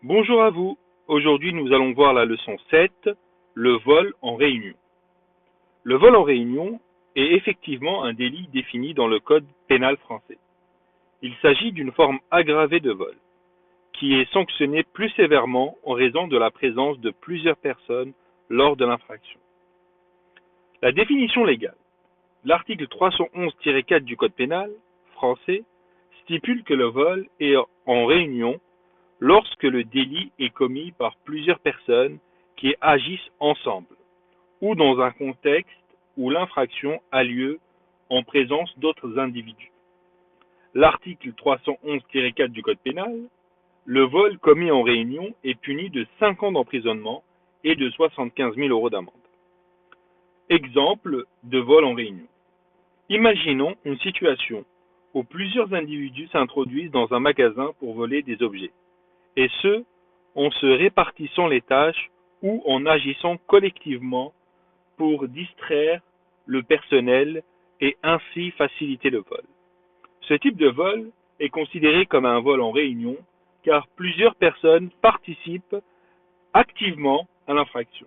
Bonjour à vous. Aujourd'hui, nous allons voir la leçon 7, le vol en réunion. Le vol en réunion est effectivement un délit défini dans le Code pénal français. Il s'agit d'une forme aggravée de vol, qui est sanctionnée plus sévèrement en raison de la présence de plusieurs personnes lors de l'infraction. La définition légale. L'article 311-4 du Code pénal français stipule que le vol est en réunion lorsque le délit est commis par plusieurs personnes qui agissent ensemble, ou dans un contexte où l'infraction a lieu en présence d'autres individus. L'article 311-4 du Code pénal, le vol commis en réunion est puni de 5 ans d'emprisonnement et de 75 000 € d'amende. Exemple de vol en réunion. Imaginons une situation où plusieurs individus s'introduisent dans un magasin pour voler des objets, et ce, en se répartissant les tâches ou en agissant collectivement pour distraire le personnel et ainsi faciliter le vol. Ce type de vol est considéré comme un vol en réunion car plusieurs personnes participent activement à l'infraction.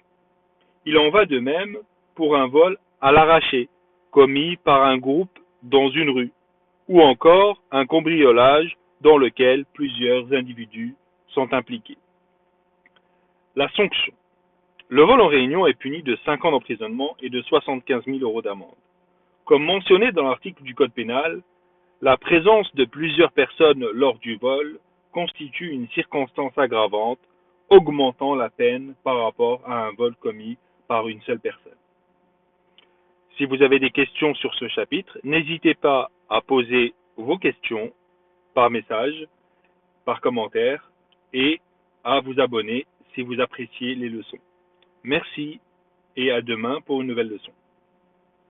Il en va de même pour un vol à l'arraché commis par un groupe dans une rue ou encore un cambriolage dans lequel plusieurs individus sont impliqués. La sanction. Le vol en réunion est puni de 5 ans d'emprisonnement et de 75 000 € d'amende. Comme mentionné dans l'article du Code pénal, la présence de plusieurs personnes lors du vol constitue une circonstance aggravante, augmentant la peine par rapport à un vol commis par une seule personne. Si vous avez des questions sur ce chapitre, n'hésitez pas à poser vos questions par message, par commentaire et à vous abonner si vous appréciez les leçons. Merci et à demain pour une nouvelle leçon.